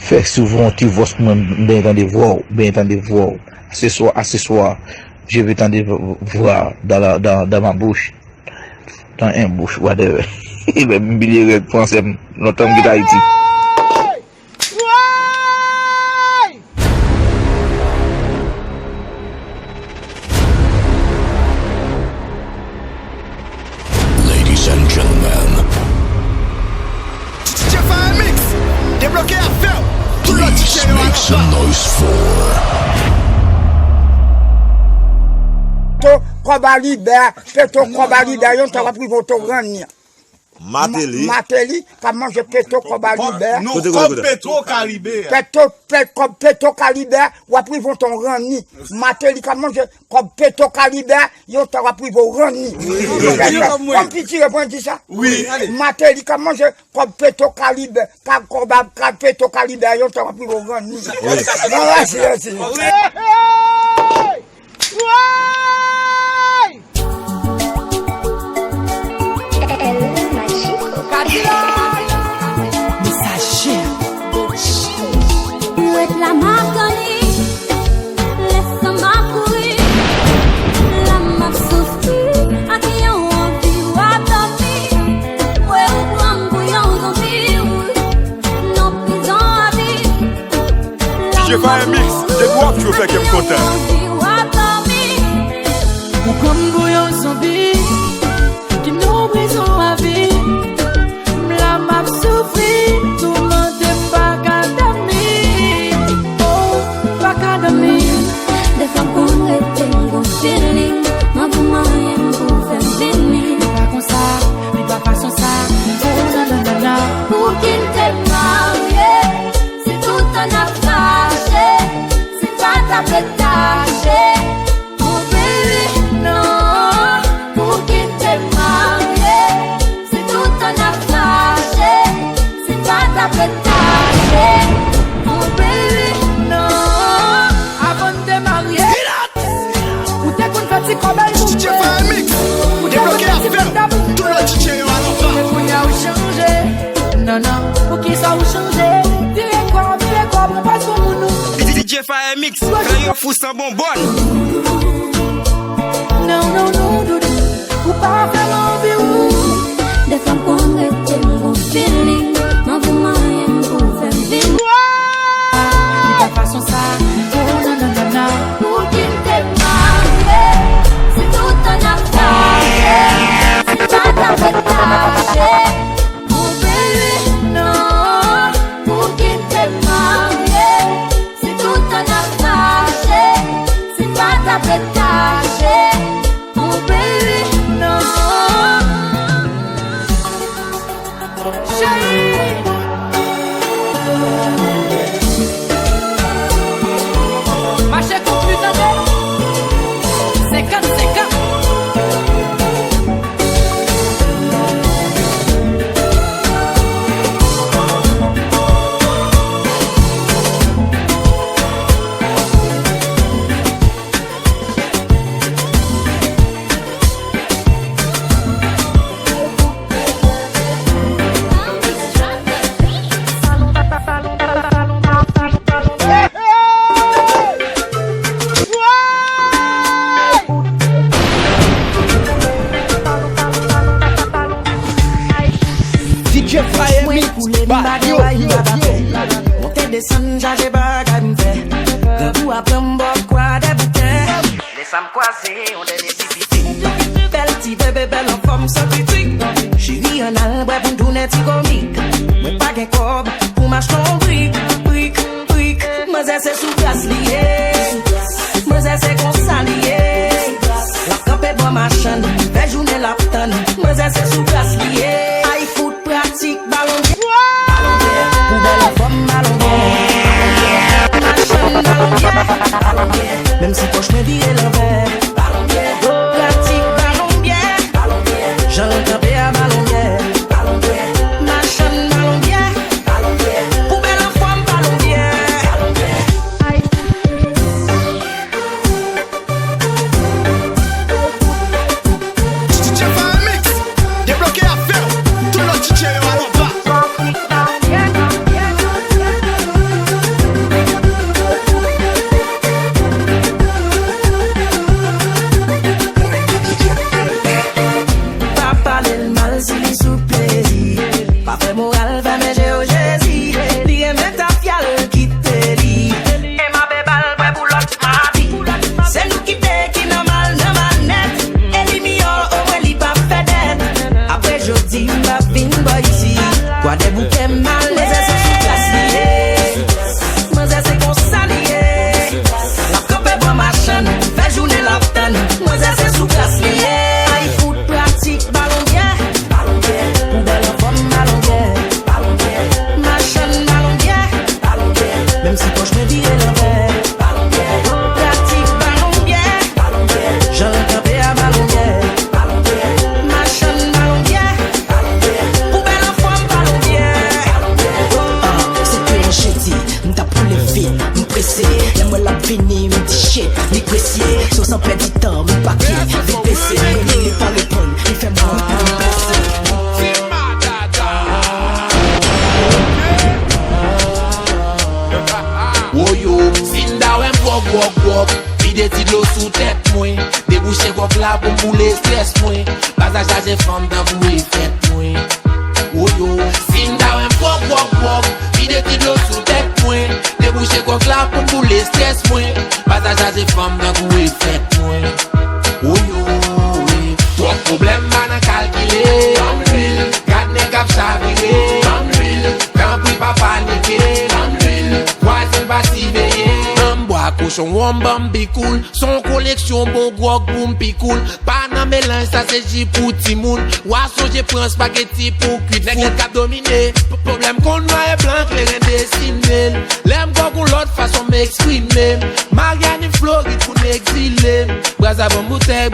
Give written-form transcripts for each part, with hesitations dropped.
Fait souvent, tu vois ce bien entendre voir. Ce soir, je vais t'entendre voir dans ma bouche, dans une bouche, whatever. Il va me dire, penser, notre homme qui Haïti. Ladies and gentlemen, DJ Fire Mix, débloqué à faire. please make some noise for Peto Kobalida, yon t'aura pris votre grand. Mateli, comment je Peto Kobalida? Non, comme Petro Caribé. Peto Calibert, ou a pris votre grand nid. Mateli, comment je, comme Peto Calibert, yon t'aura pris vos grands nid. Comme petit répond dit ça? Oui. Mateli, comment je, comme Peto Calibert, Peto Calibert, yon t'aura pris vos grands nid. Non, là, c'est. La Marconi, laisse-moi courir. La m'a souffri, à qui on envie ou à dormir. Ouais, ou prendre bouillon zombie, non prison à vie. J'ai fait un mix, des bois que tu veux faire qu'elle me content. Ou comme bouillon zombie, qui non prison à vie. La m'a souffri, tout le monde est pas qu'à des femmes qu'on était, qu'on feeling, ma maman aime pour faire venir. Pas comme ça, mais pas façon ça. Pour qu'il te marie, c'est tout un affaire. C'est pas ta pétage. Mon bébé, non. Pour qu'il te marie, c'est tout un affaire. C'est pas ta pétage. Mon bébé, non. DJ Fire Mix, débloqué à faire. Tout le DJ à l'envers. Non, non, pour qu'il soit changé. Viens quoi, on passe pour nous. DJ Fire Mix, quand fou sans bonbonne. Non, doudou, ou pas faire l'envie. Des femmes qu'on était, mon feeling. Ma maman aime pour faire venir. De toute façon, ça. Non. Pour qu'il te marie, c'est tout un affaire. C'est pas ta pétage. Mon bébé, non. Pour qu'il te marie, c'est tout un affaire. C'est pas ta pétage. Mon bébé, non. Chérie. Marchez contre lui, c'est quand. DJ Fire Mix, Montez des sons, j'ai bagay m'fait. De vous après m'bok quoi des bouteilles. Les femmes croisées ont des nécessités. Belle petite bébé, belle en forme sans critique. Chérie en albre pour tout net comique. Moi pas qu'un cob pour m'acheter un brique. Moi c'est sous glace lié. Moi c'est qu'on s'allié. La campé bon machin, belle journée la tonne. Moi c'est sous glace lié. High foot pratique ballon. Même si poche me dit l'envers. Pratique ballon bien. J'en campé à ballon bien. Machin ballon bien. Poubelle en forme ballon bien. DJ Fire Mix, débloqué à faire. Tout le DJ à l'envers. là pour bouler stress moi. Pas à charger femme dans vous et fête moi. Oh yo, si m'da wok, vide ti de l'eau sous tête moi. Déboucher quoi là pour bouler stress moi. Pas à charger femme dans vous et fête moi. Oh yo, oui. Trop problème man à calculer. Garde les cap chaviré. Quand puis pas paniquer. Voisin va s'y veiller. Bois cochon wambambi cool. Son collection bon gros boom picoul. Pas nan mélange ça c'est J pour Timoun. Ouasson j'ai prends spaghetti pour cuit. Nèg le cap dominé. Problème qu'on noir et blanc clair dessiné. L'aime go l'autre façon m'exprimer. Marianne Floride pour n'exiler. Brasa bon bouteille.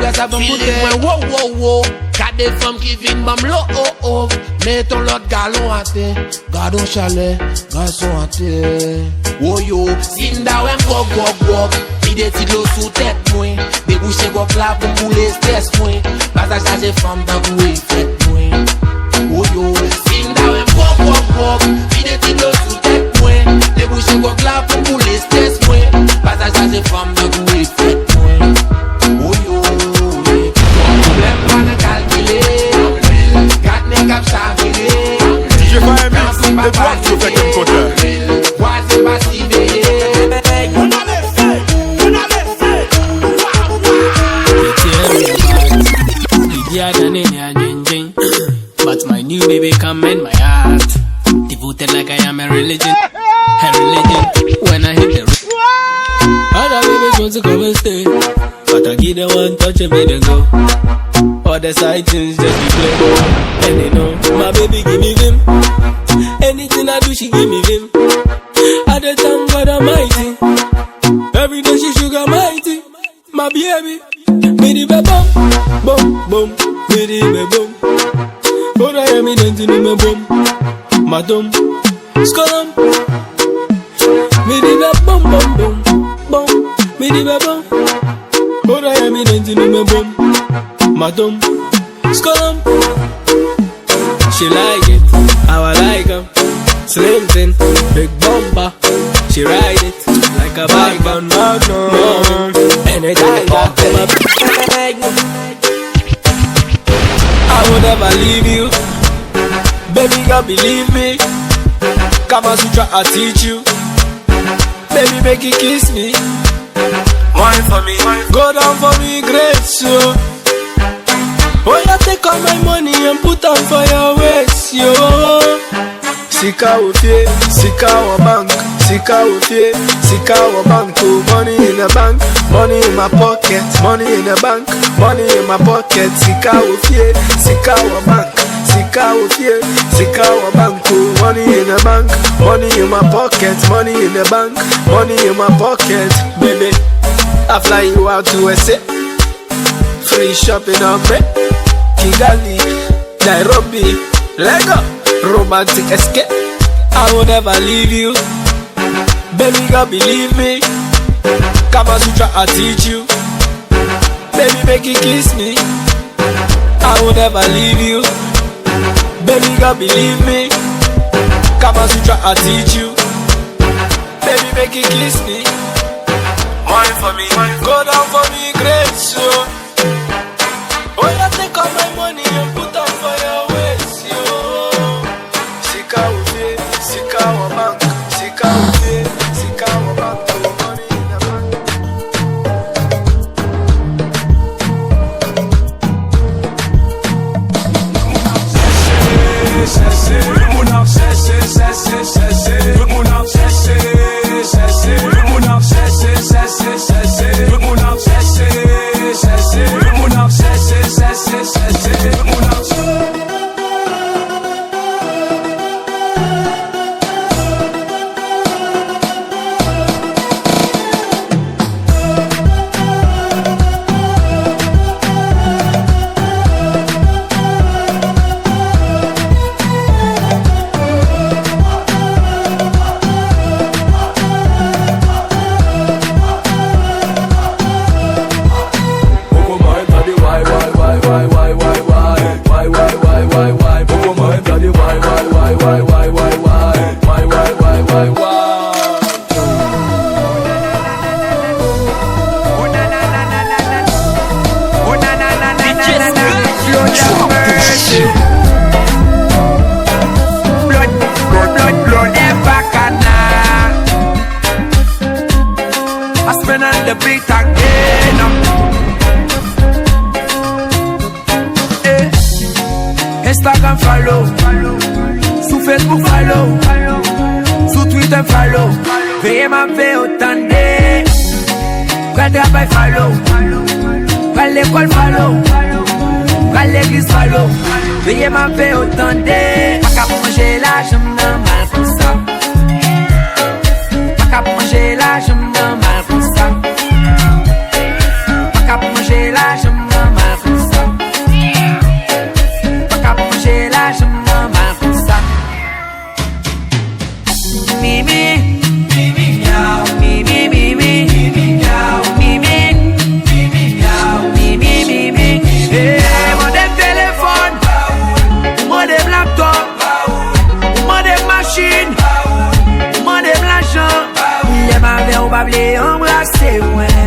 Wow. Qu'a des femmes qui viennent bam lo oh. Mettons l'autre galon à terre. Gardons chalet, garçon à terre. Oh yo, Sinda wem gok. Vide ti de l'eau sous tête moi. Déboucher gok là pour bouler stress moi. Pas à charger femme dans vous et fête moi. Oh yo, Sinda wem gok. Vide ti de l'eau sous tête moi. Déboucher gok là pour bouler stress moi. Pas à charger femme dans vous et fête moi. Oh yo, problème pas de calculer. Garde les cap chaviré. DJ Fire Mix, de droite tu fais comme contraire. Voisin va s'y veiller. But my new baby come in my heart. Devoted like I am a religion. When I hit the other babies want to come and stay, but I give them one touch and make them go. All the side things just be play. And they know my baby give me vim. Anything I do she give me vim. At the time God Almighty, every day she sugar mighty. My baby, me the boom, me the boom. But I am in the me boom, madam, skull. Me the boom, me the boom. But I am in the me boom, madam, skull. She like it, how I like 'em. Slim thin, big bumper. She ride it like a bike on Magnum. Anytime I would never leave you. Baby girl, believe me. Kama Sutra, I teach you. Baby, make you kiss me. Wine for me, go down for me, great so. Oh, you take all my money and put on for your waist, yo. Sika wofie, sika wa bank, sika wofie, sika wa bank. Oh, money in the bank, money in my pocket, money in the bank, money in my pocket. Sika wofie, sika wa bank, sika wofie, sika wa bank. Oh, money in the bank, money in my pocket, money in the bank, money in my pocket. Baby, I fly you out to USA, free shopping on me. Kigali, Nairobi, Lego, romantic escape. I will never leave you. Baby girl, believe me. Kama Sutra, I teach you. Baby, make you kiss me. I will never leave you. Baby girl, believe me. Kama Sutra, I teach you. Baby, make you kiss me. Wine for me, go down for me, great so. Oh, you take all my money and put on for your waist, yo. Sika wofie, sika wa bank, sika wofie, sika wa bank. Oh, money in the bank. Tout le monde a beat again. Instagram follow, sous Facebook follow, sous Twitter follow. Veuillez m'appeler autant de. Quand le travail follow, quand l'école follow, quand l'église follow. Veuillez m'appeler autant de. Pas qu'à manger la jambe mal pour ça. Pas qu'à manger la jambe mal pour ça. Pas qu'à manger la jambe mal pour ça. Pas qu'à manger la jambe mal pour ça. Mimi, Mimi, miaou, Mimi, Mimi, Mimi, miaou, Mimi, Mimi, miaou, Mimi, Mimi. Eh, mon téléphone, mon laptop, mon machine, mon l'argent. Les mavés ou pas les embrasser, ouais.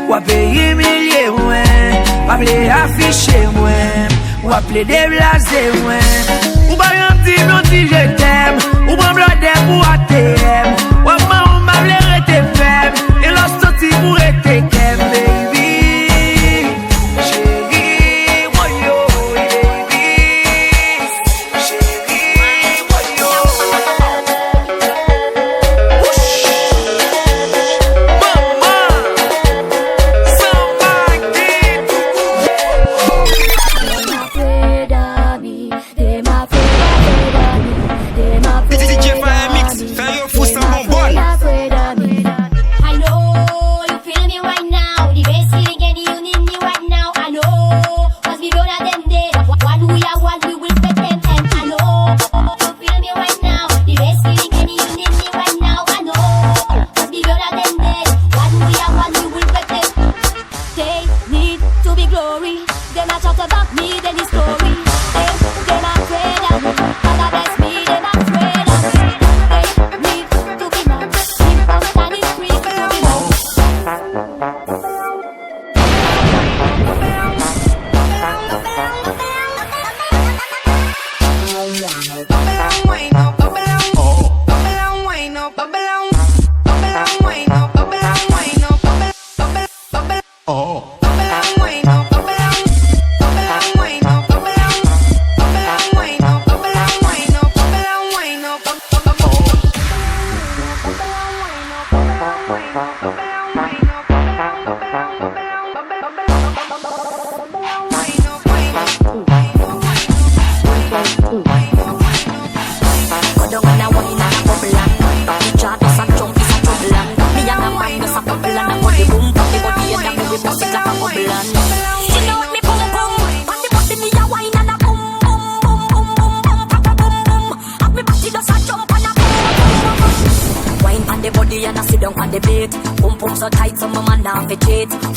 Ou appeler humilier, ouais. Ou appeler afficher, ouais. Ou appeler déblaser, ouais. Ou pas un petit je t'aime. Ou pas me le pour ATM. Ou pas me rester faible. Et l'autre sorti pour être kem, baby. Chérie, woyo, baby. Chérie, woyo. Mama, somebody. DJ Fire Mix, fais yo fou sans bonbonne. I know you feel me right now. The best feeling and you need me right now. I know, cause we don't have them there. One we are one, we will get them. And I know you feel me right now. The best feeling and you need me right now. I know, cause we don't have them there. One we are one, we will get them. They need to be glory. They not talk about me, then the story. They not afraid of me. God bless me, they not afraid of me. They need to be mad. And it's free to be mad.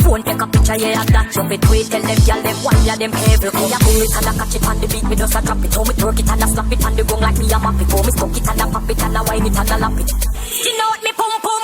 Phone take a picture, yeah, I got you. Between tell them, y'all them one, yeah, them every day. I pull it and I catch it on the beat, me just a drop it. How me twerk it and I slap it on the gong like me a map it. How me stuck it and I pop it and I wine it and I lap it. You know what me pum pum.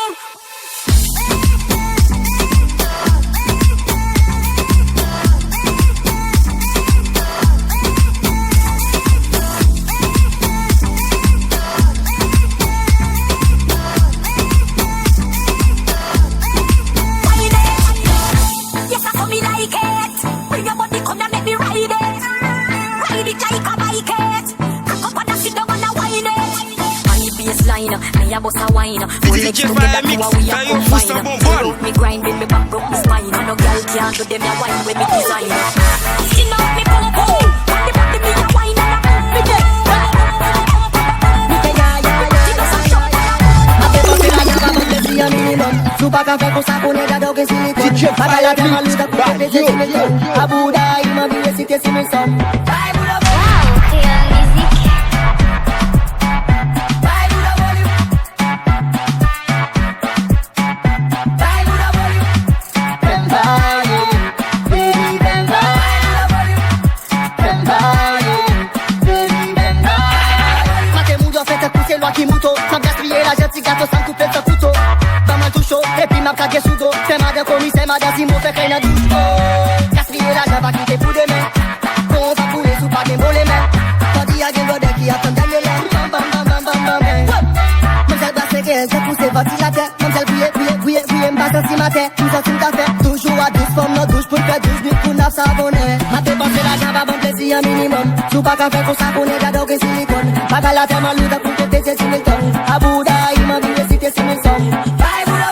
Me a bust a wine. Full legs together to a we a combine. Root me grind with me back, broke me spine. No girl can't do them a wine with me design. Skin out me pum pum. The body me a wine and a pum me dead. Me say ya ya ya. Ate cocina ya vamos de día minimum. Supa café con saco negado que sin licor. Para la tierra luz que cuida de ese simetón. Abuda y ma vive si te sin son. Kage sudo, sema de komi, sema de simo, fe kay na douche. Gaspiller la java qui te pou de men. Kon va pou sou pa gen bole men. Tandi a gen bode ki atan ganye len. Bam bam bam bam bam bam. Mamsel bas se gen, se pousse ventilateur. Mamsel bouye, bouye, bouye, bouye mba 3 si matin, nous en tout à fait. Toujours à 12 femmes, nos douches pour faire 12 nuits pour 9 savonnets. Ma dépenser l'argent va bon plaisir un minimum. Sous pas qu'à faire qu'on s'abonne, j'adore que silicone. Pas qu'à la terre, ma lutte pour que t'es 6 000 tonnes. À Bouddha, il m'a dit de citer 6 000 sommes. Bye, Bouddha,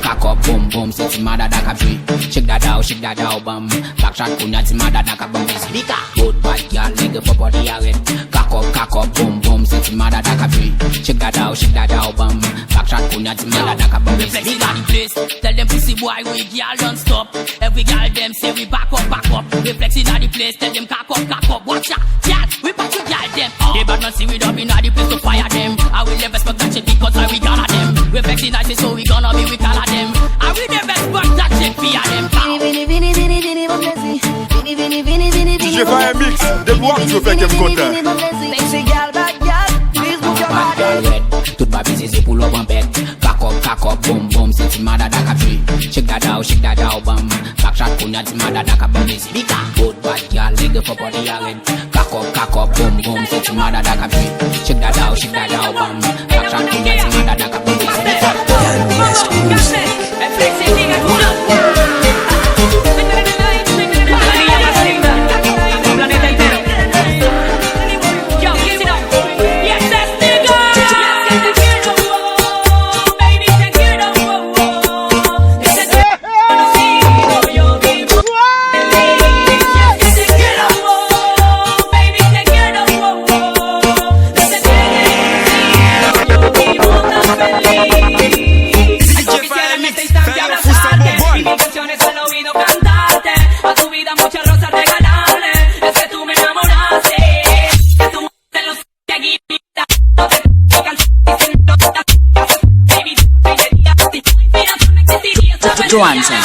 Cock up, boom, boom, sexy mother that a tree. Shake that out, bum. Backshot kunya, ti mother that a bum. Speaker, good bad girl, leg for body a red. Cock up, boom, boom, sexy mother that a tree. Shake that out, bum. Backshot kunya, ti mother that a bum. Reflex in the place, tell them pussy boy we girl don't stop. Every girl them say we back up. Reflex in the place, tell them cock up. Watch out, chat, we back to girl them. They bad not see we don't be not the place to fire them. I will never expect that shit because we gonna them. Reflex in the so we gonna be we color them. I will never expect that shit fear them. DJ Fire Mix, de bois que je fais qu'elle me content. Sexy girl, bad girl, please move your body. Toute ma business c'est pull up en bed. Cock up, boom, boom, sexy mother that a tree. Shake that out, bum. Backshot kunya, ti mother that a bum. Speaker, good bad girl, leg for body a red. Cock up, boom, boom, sexy mother that a tree. Shake that out, bum. Backshot kunya, ti mother that a bum. Johansson.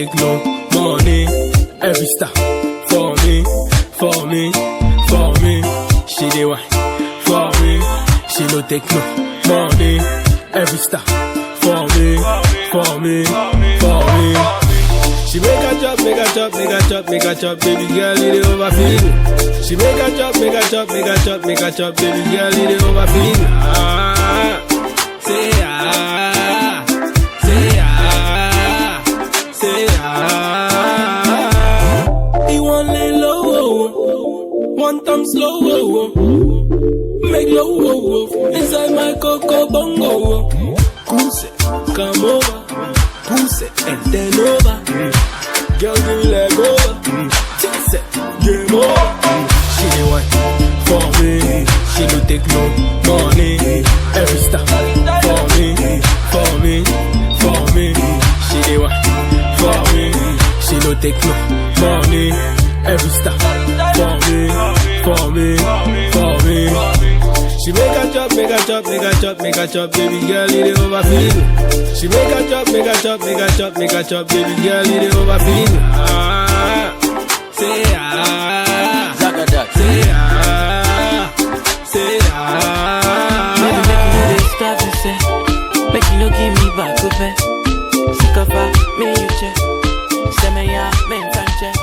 take no money. Every stop for me, for me, for me. She dey wine for me. She no take no money. Every stop for me, for me, for me. She make a chop, make a chop, make a chop, make a chop, baby girl, it overfeed. She make a chop, make a chop, make a chop, make a chop, baby girl, it overfeed. Ah, say ah, say ah, say ah. He want lay low, one time slow, make low inside my coco bongo. Pussy, come over, pussy, and then over. Girl, give me leg over. Chase it, game over. She dey wine for me. She no take no money. Every stop for me, for me, for me. She dey wine for me. She no take no money. Every stop for me, for me, for me. She make a chop, make a chop, make a chop, make a chop, baby girl, it overfeed. She make a chop, make a chop, make a chop, make a chop, baby girl, it overfeed. Ah, say ah, say ah, say ah. Baby, make you no stop me, say. Make you no give me back, okay? Sick of her, me you check. Say me ya, me can check.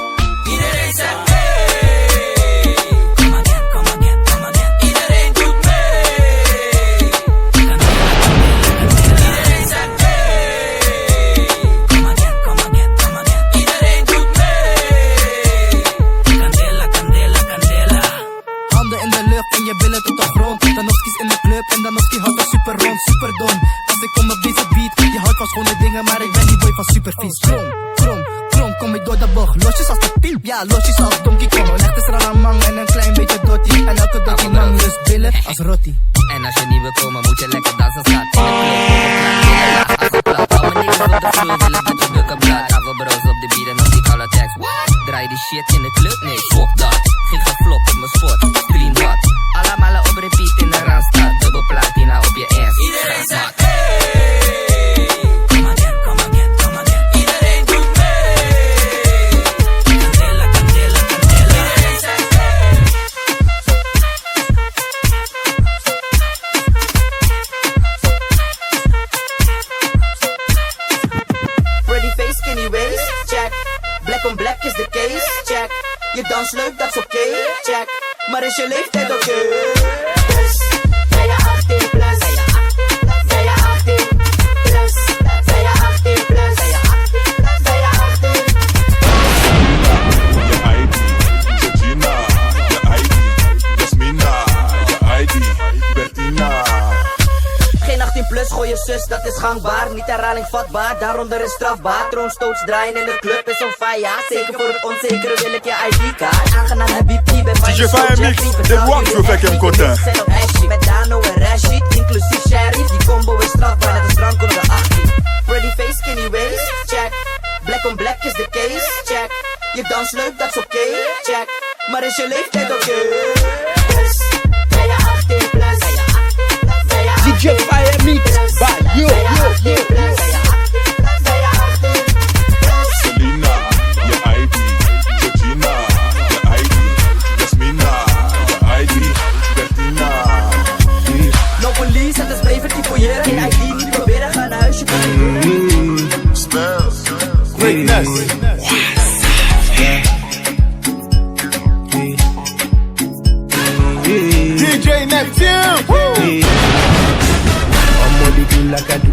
En dan of die houdt super rond, super dom. Als ik kom op deze beat, je houdt van schone dingen, maar ik ben die boy van supervies. Krom, krom, krom, kom ik door de bocht. Losjes als de piep, ja, losjes als Donkey Kong. Een echte stralamang en een klein beetje dottie. En elke dottie man lust billen als rotti. En als je niet wil komen, moet je lekker dansen, schat. In de club, hou me niet voor de vloer, willen dat je bukken blad. Avo bros op de beat en op die color text. Draai die shit in de club, nee, fuck dat. Ging geflop op mijn sport, screen wat. Allemaal op repeat in de Randstad. Dubbel platina op je ass. Iedereen zegt hey. Come again, come again, come again. Iedereen doet mee. Candela, candela, candela. Iedereen zegt hey. Pretty face, skinny waist, check. Black on black is the case, check. Je dans leuk, dat is oké, check. Maar is je leeftijd oké? Dus, ben je 18 plus? Ben je 18 plus? Ben je 18 plus? Ben je 18? Je ID, Georgina. Je ID, Jasmina. Je ID, Bertina. Geen 18 plus, gooi je zus, dat is gangbaar. Niet herhaling vatbaar, daaronder is strafbaar. Troonstoots draaien in de club is on fire. Ja, zeker voor het onzekere wil ik je ID-kaart. Aangenaam Habibi, ben DJ Fire Mix, de walk zo vek hem kotten. Met Dano en Rashid, inclusief Sheriff. Die combo is strafbaar, net als drank onder de 18. Pretty face, skinny waist, check. Black on black is the case, check. Je dans leuk, dat is oké, check. Maar is je leeftijd oké? Dus, ben je 18 plus? DJ Fire Mix, by yo. Selena, je ID, Georgina. Je ID, Jasmina. Je ID, Bertina. No police, het is preventief fouilleren. Geen ID, niet proberen, ga naar huisje. Smells, greatness. DJ Neptune. Ọmọ dídú lákàdù,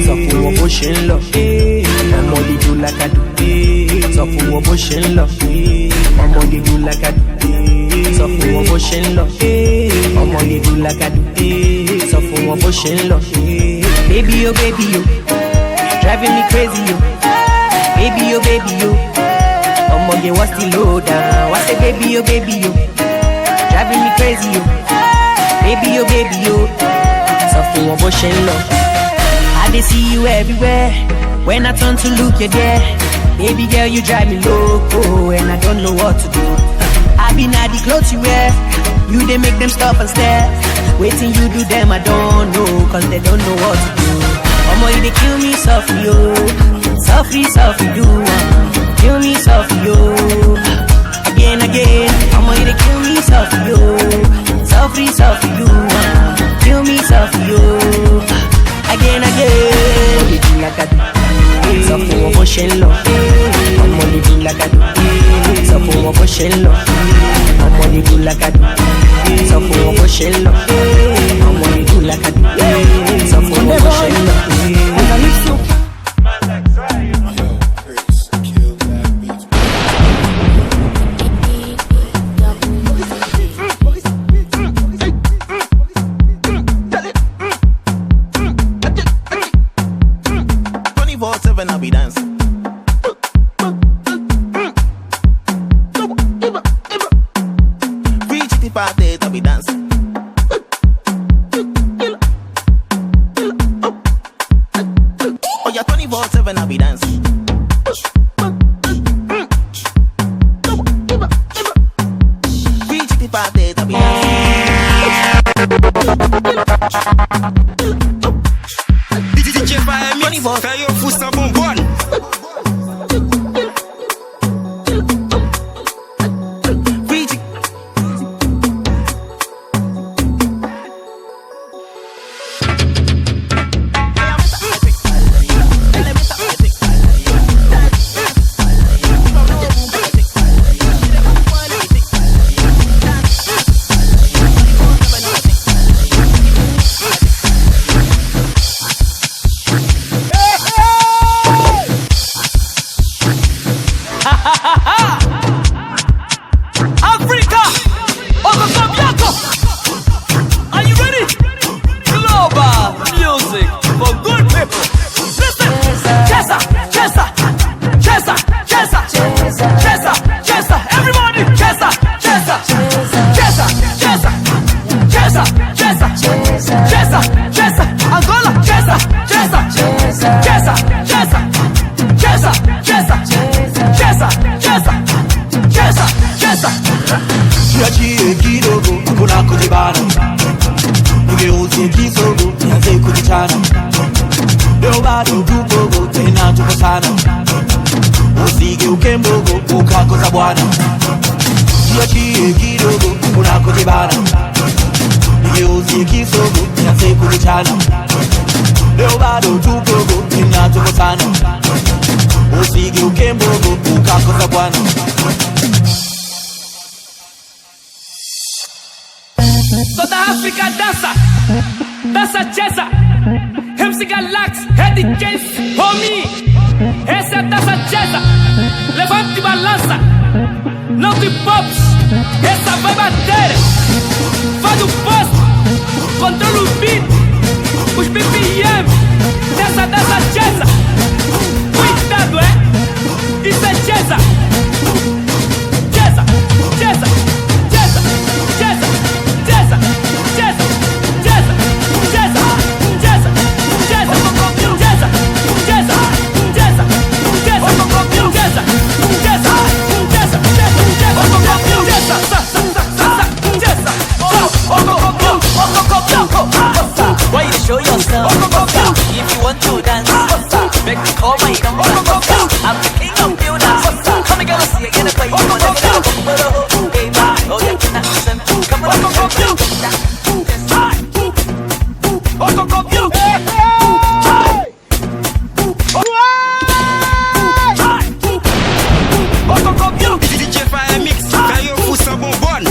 sọ fún wọn bó ṣe ń lọ. Ọmọ dídú lákàdù, sọ fún wọn bó ṣe ń lọ. Ọmọ dídú lákàdù, sọ fún wọn bó ṣe ń lọ. Ọmọ dídú lákàdù, sọ fún wọn bó ṣe ń lọ. Baby yo, driving me crazy yo. Baby yo, ọmọ yẹn what's the low down? Wá say baby yo, driving me crazy yo. Baby yo, sọ fún wọn bó ṣe ń lọ. I dey see you everywhere. When I turn to look, you're there. Baby girl, you drive me loco, and I don't know what to do. I been at the clothes you wear. You they make them stop and stare. Waiting you do them, I don't know, cause they don't know what to do. Omo, you they kill me softly, oh. Softly, softly, do kill me softly, yo. Again, again, I'm ready to kill me softly, yo. Softly, softly, do kill me softly, yo. Again, again, living like I do. Softly, I'm pushing low. I'm only do like I do. Softly, I'm pushing low. I'm only do like I do. Softly, I'm pushing low. I'm only do like I do. Softly, I'm pushing low. I'll be dancing. 365 days I'll be dancing. Oh yeah, 24/7 I'll be dancing. 365 days I'll be dancing. DJ Fire Mix, fais yo fou sa bonbonne. Toda África dança, dança jazza. MC Galax, Head James, homie. Essa é a dança jazza. Levante e balança, não te pops. Essa vai bater. Faz o posto, controla o beat, os BPM. Dessa dança jazza. Cuidado, isso é jazza. Jazza, jazza, jazza, jazza. Jazza, jazza, jazza, jazza, jazza, jazza, jazza, jazza, jazza, Why you show yourself? If you want to dance, make me call my number. I'm the king of builders. Come and get us here, get a play. Come on, come DJ Fire Mix, fais yo fou sa bonbonne.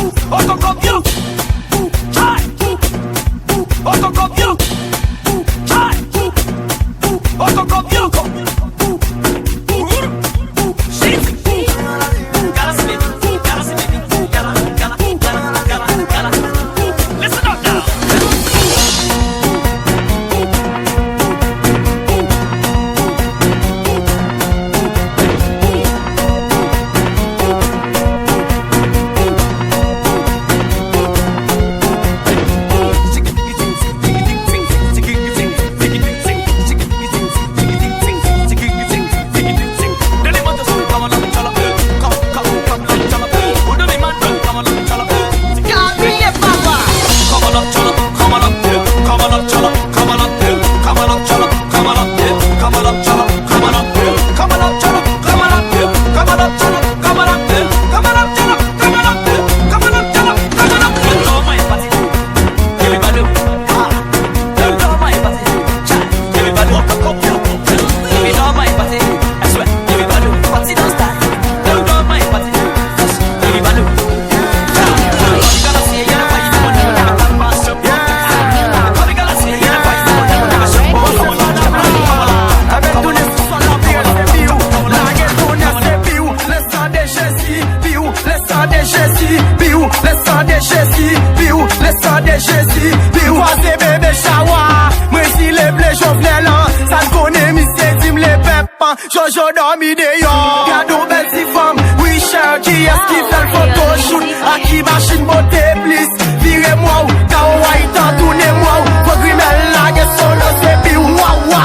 Jojo dormi dehors. Gado belle si femme, oui cher, qui est-ce qui fait le photoshoot? A qui machine beauté plus? Virez-moi ou, kawaii tant tournez-moi ou. Faut grimel la gueule solo, c'est bi wawa.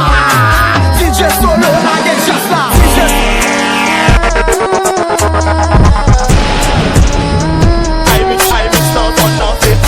DJ solo, la gueule just là. I mix out on nothing.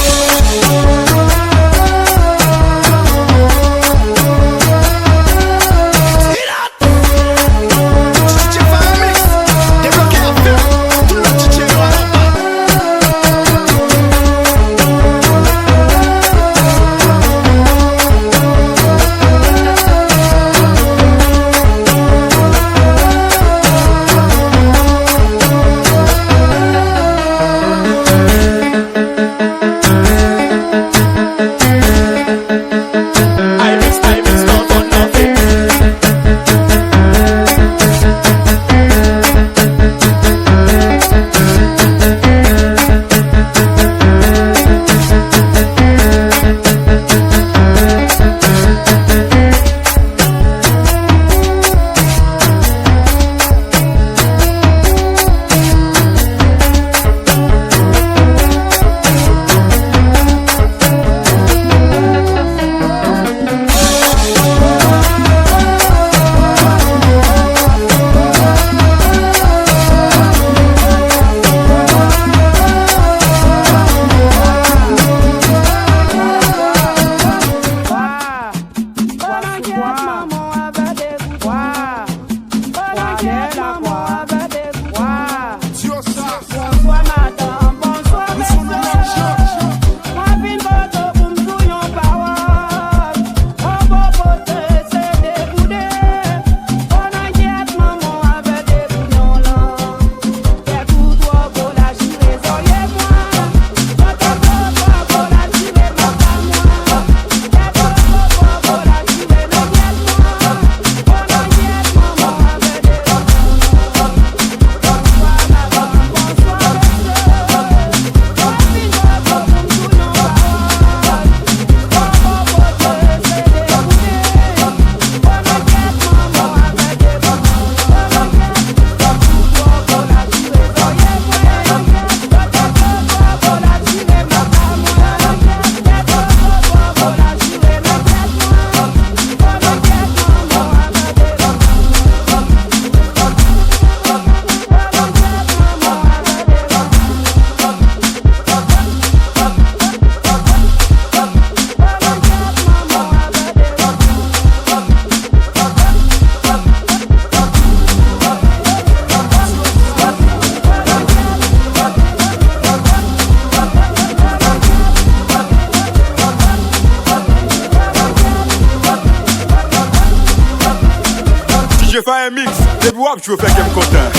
DJ fais un mix, c'est moi que tu veux faire qu'elle me content.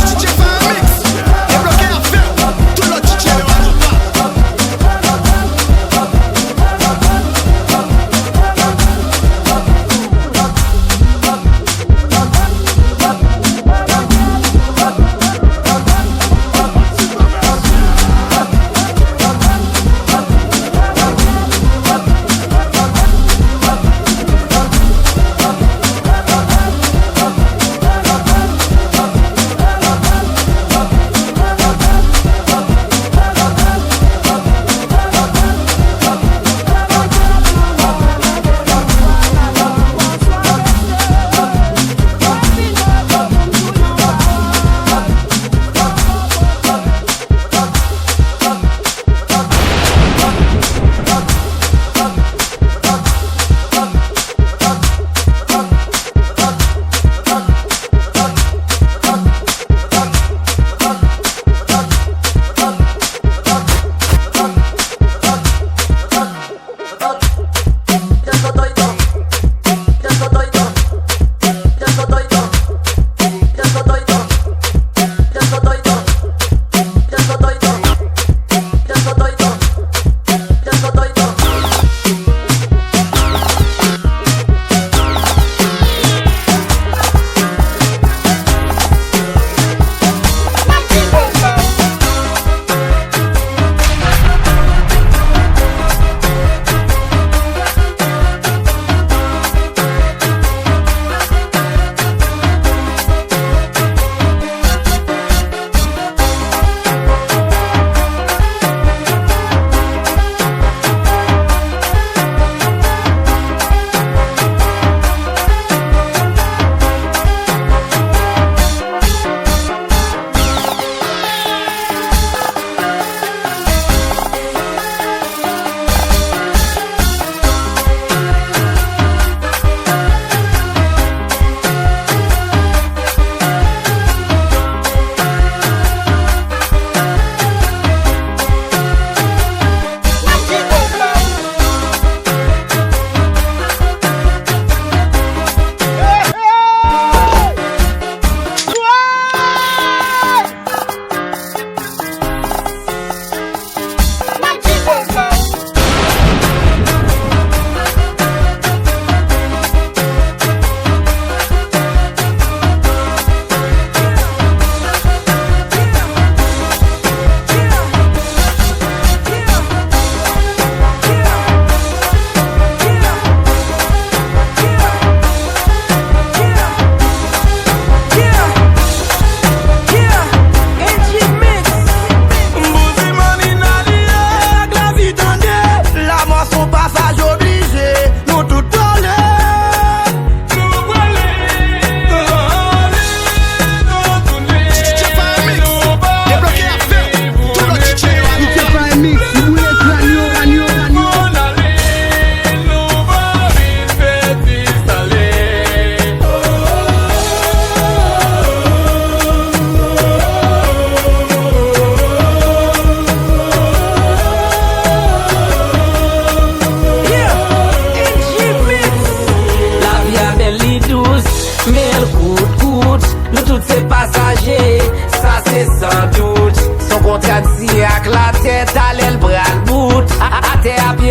DJ fais un mix, débloquer la ferme, tout le DJ est là.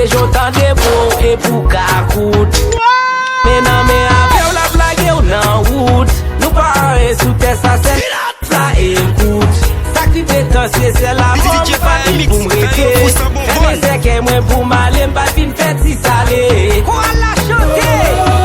j'entends des mots et pour cacoute. Mais non, mais après, la blague, on en route. Nous parlons sous terre, ça c'est ça écoute. Ça qui pétancier, c'est la mort, pas de pour me réquer. Mais c'est que moi pour m'aller, pas fin fête si salé. Quoi la chanter?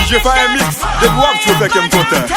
Je fais un mix de bois que tu veux faire comme content.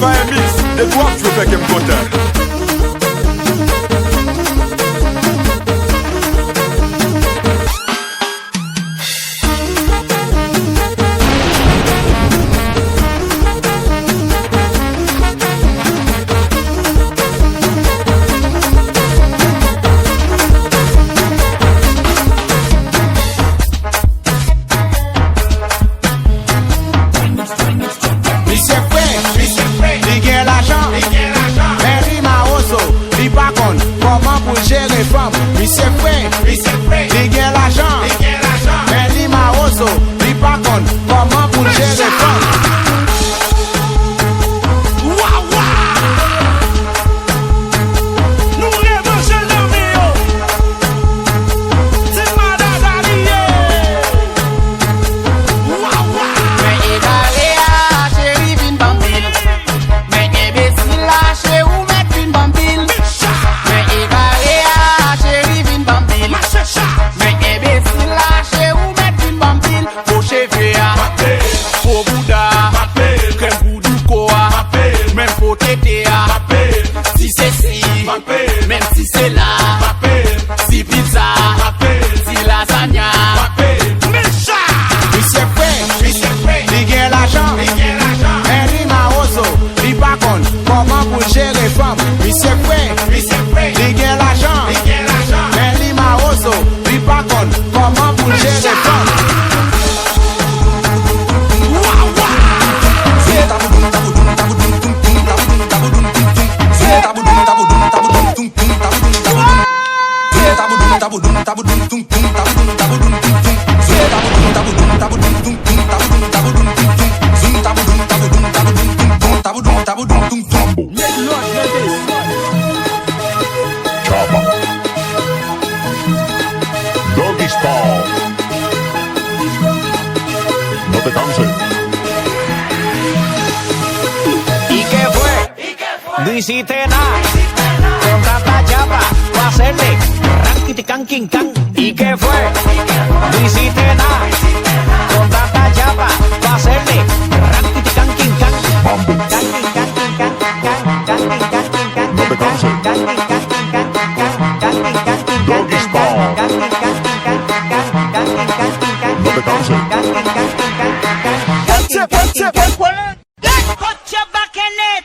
Fire Mix, the dwarf to make him content. No hiciste nada con tanta chapa para hacerle ranking can king can. ¿Y qué fue? No hiciste nada con tanta chapa para hacerle ranking can king can. No te canses. Doggy Style. No te canses. Put your back in it.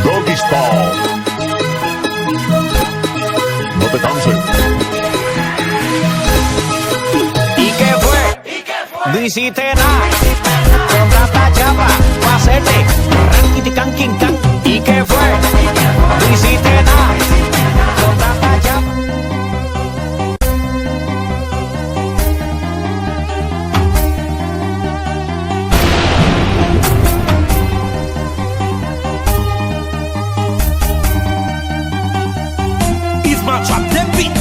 Doggy Style. No te canses. ¿Y qué fue? No hiciste nada con tanta chapa para hacerle ranking can king can. ¿Y qué fue? No hiciste nada con tanta chapa. Isman trap them beat.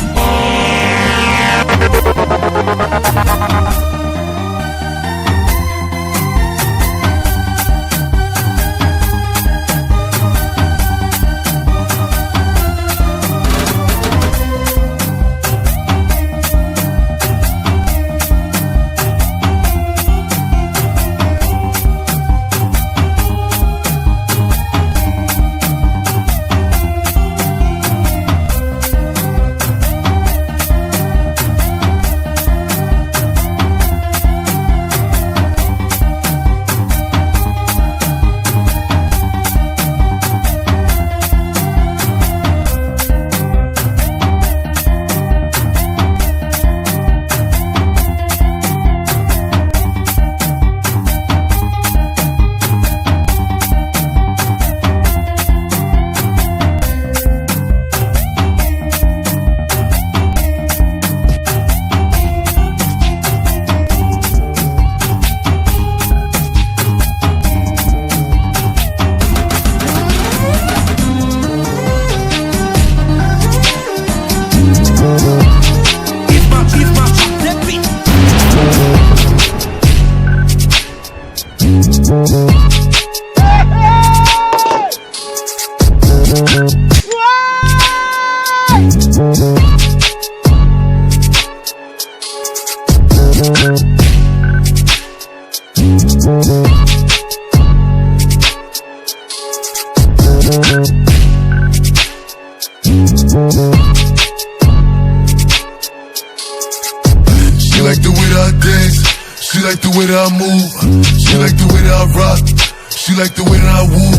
way that I move. She like the way that I rock. She like the way that I woo.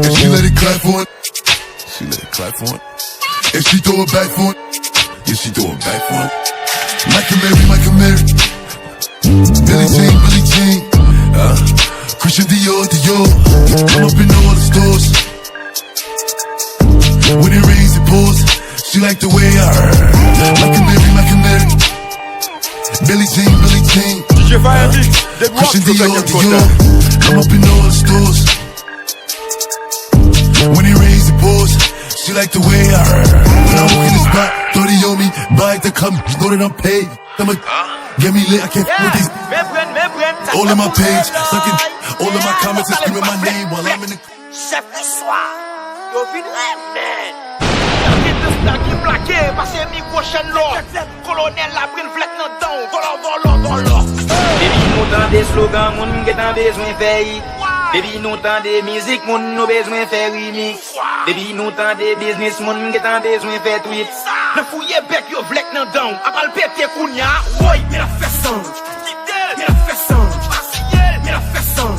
And she let it clap for it. She let it clap for it. And she throw it back for it. Yeah, she throw it back for it. Michael Mary. Billie Jean. Christian Dior. I'm up in all the stores. When it rains, it pours. She like the way I heard. Michael Mary. Billie Jean. Christian Dior. I'm up in all the stores. When it rains, it pours. She like the way I heard. When I walk in the spot, 30 on me, buy it to come, know that I'm paid. I'ma get me lit, I can't with these. All in my page, sucking, all in my comments and screaming my name while I'm in the. Chef du soir, yo vin man. Qui plaqué, passé micro chaîne l'or. Colonel la brille flet nan down, volant. Baby nous dans des slogans, moun qui t'en besoin faire. Baby nous dans des musiques, moun nous besoin faire remix. Baby nous dans des business, moun qui t'en besoin faire tweets. Le fouillé bec yo vlek nan down, a pas le pété kounya. Woy, mais la fait sang. Mais la fait sang. Mais la fait sang.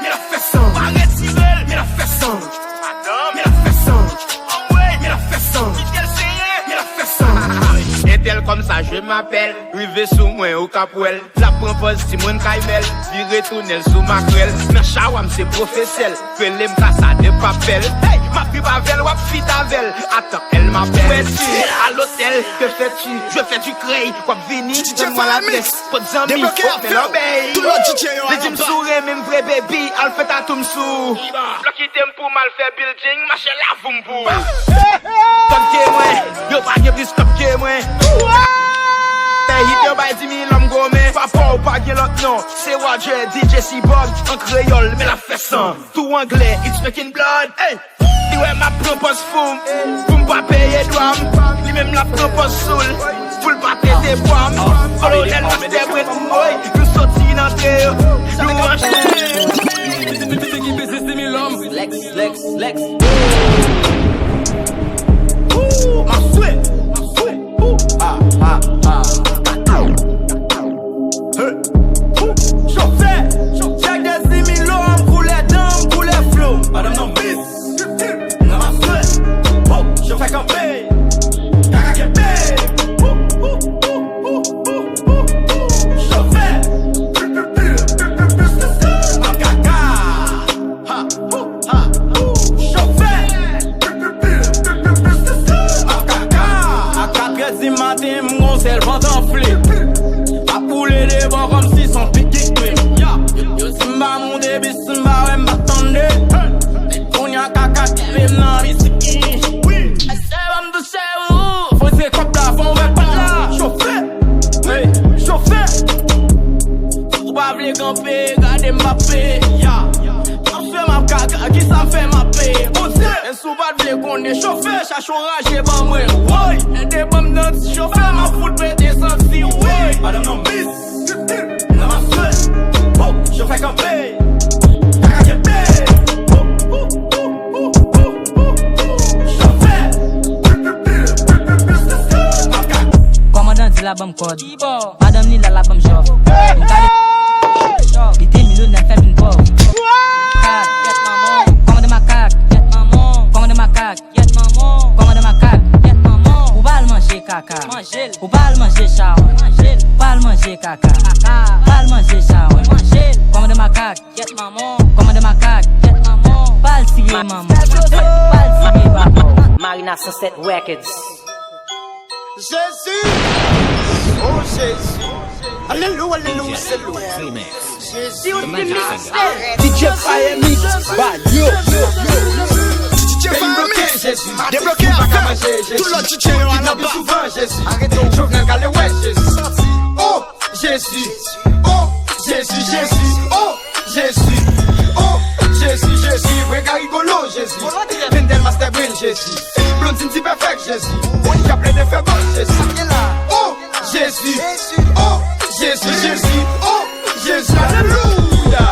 Mais la fait sang. Mais la fait sang. Mais la fait sang. Mais la fait sang. Mais la fait sang. Et tel comme ça je m'appelle, rivé sous moi au capouel. La propose Simone Kaimel, puis retourner sous ma crelle. Mais chawam c'est professionnel, que l'aime ça de papel. Hey, ma fille pavel, wap fit avel. Attends, elle m'appelle. Où es-tu? À l'hôtel, que fais-tu? Je fais du cray, wap vini, donne-moi l'adresse. Pas de zambie, faut me l'obéir. Les dim sourire, même vrai baby, al fait à tout m'sou. Bloqué t'aime pour mal faire building, machin la vumbou. Top que moi, yo pas de plus top que moi. Hit yo by 10 000 l'homme gourmet. Papa ou pas gen l'autre non. C'est Roger, DJ C-Bog, en créole, mais la fait sans. Tout anglais, it's making blood. Hey, li ouais ma propose foum. Pour m'pas payer douam. Li même la propose soul. Pour l'pas péter boam. Colonel Master Brett, oi, nous sorti d'entrée. Nous mange Lex. Ma souhait. Chauffeur, check des 6 000 hommes, coulez d'hommes, coulez flow. Madame non bis, non ma souhait. Oh, je fais camper, caca kébé. Chauffeur, ma caca. Chauffeur, ma caca. À 4h du matin, mon sel vent enflé. A pouler des bords comme si son piqué crime. Yo simba mon débit, simba ouais m'attendait. On y a caca qui vient dans l'ici. C'est bon de chez vous. Faut dire comme la fond, ouais pas là. Chauffeur. Ou pas v'lez camper, gardez Mbappé. On fait ma caca, qui ça fait ma paix. Et souvent v'lez qu'on est chauffeur, chaque orage est pas moi. Et des bombes dans le chauffeur, ma foule peut descendre si ouais. Madame non bis, non ma souhait. Oh, je fais camper. Caca kébé. Commandant dit la bombe code. Madame ni la bombe job. Pité milieu n'a fait une pauvre. Commande ma cac, commande ma cac, commande ma cac. Ou pas le manger caca, ou pas le manger chao, pas le manger caca, pas le manger chao. Commande ma cac, commande ma cac, pas le tirer maman, pas le tirer papa. Marina Sunset Records. Jésus, oh Jésus, alléluia, c'est lui. Jésus, DJ Fire Mix, bah yo. Débloqué à Jésus. Tout l'autre DJ on a pas souvent Jésus. Arrêtons, je viens d'aller ouais Jésus. Oh Jésus, oh Jésus, oh Jésus, oh Jésus, regarde rigolo Jésus. Pendel Master Brain Jésus. Blondine si perfect Jésus. On y a plein de faibles Jésus. Oh Jésus, oh Jésus, oh Jésus, alléluia.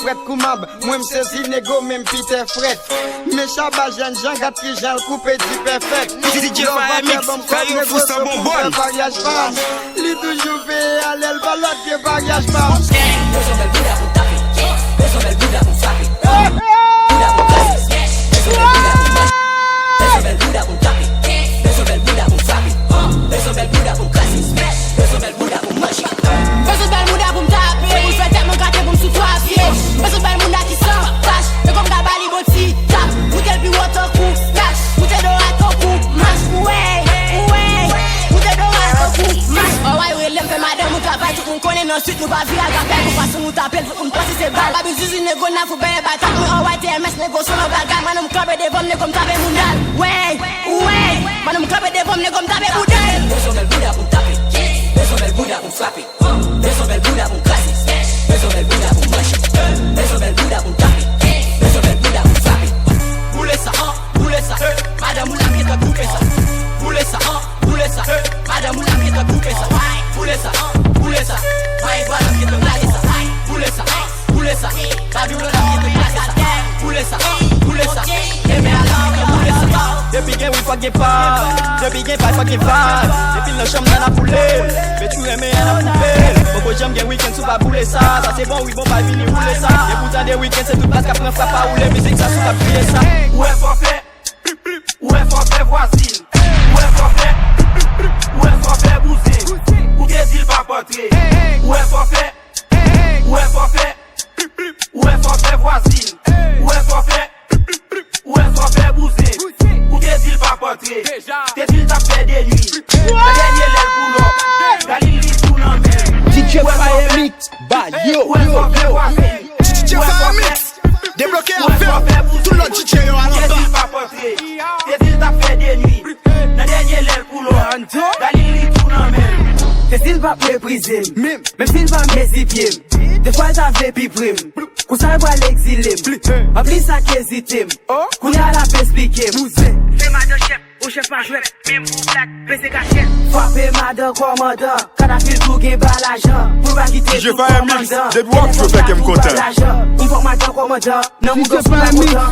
fret koumab, moi m'saisi négo même pite fret. Mais chaba jeune Jean Gatri Jean le coupé du perfect. DJ FireMix, fais yo fou sa bonbonne. Bagage femme, li toujours fait à l'aile balade que bagage femme. Ensuite nous pas via gapel pour passer nous taper pour nous passer ces balles. Babi zizi nego na faut bien bataille. Nous en white MS nego sur nos bagages. Madame club des bombes nego comme taper mundal. Ouais, madame club des bombes nego comme taper mundal. Beso bel buda pour taper. Beso bel buda pour frapper. Beso bel buda pour casser. Beso bel buda pour manger. Beso bel buda pour taper. Beso bel buda pour frapper. Boulez ça, boulez ça. Madame moula qui t'a coupé ça. Boulez ça, boulez ça. Madame moula qui t'a coupé ça. Boulez ça, boulez ça. Depuis que oui, fuck pas. Depuis que pas, fuck pas. Depuis le chambre dans la poulée. Mais tu aimes la poupée. Pourquoi j'aime bien week-end sous pas bouler ça. Ça c'est bon, oui, bon, pas venir rouler ça. Et pourtant des week-ends, c'est tout parce qu'après, frappe pas rouler. Musique, ça sous pas prier ça. Où est forfait? Où est forfait voisine? Où est forfait? Où est forfait bousine? Où qu'est-il pas portrait? Où est forfait? Où est forfait? Où est forfait voisine? Où est forfait? Où est forfait bousine? Où qu'est-il pas portrait? T'es-il t'a fait des nuits? La dernière l'aile pour l'homme. Galili tout l'homme. DJ FireMix, bah yo. Où est forfait voisine? DJ FireMix, débloqué à faire tout le DJ à la Qu'est-il pas portrait? T'es-il t'a fait des nuits? La dernière l'aile pour l'homme. Galili tout l'homme. T'es s'il va mépriser, même s'il va m'hésiter. Des fois t'avais pi prime, qu'on s'en va l'exiler. En plus ça qu'hésiter, qu'on y a la paix expliquer. C'est ma de chef, ou chef pas jouer, même pour black, baisser cachet. Frappez ma de commandant, quand a fait le bouquet bas l'argent. Pour pas quitter DJ FireMix, des droits que je fais qu'elle me content. On voit ma de commandant, non m'ou pas commandant.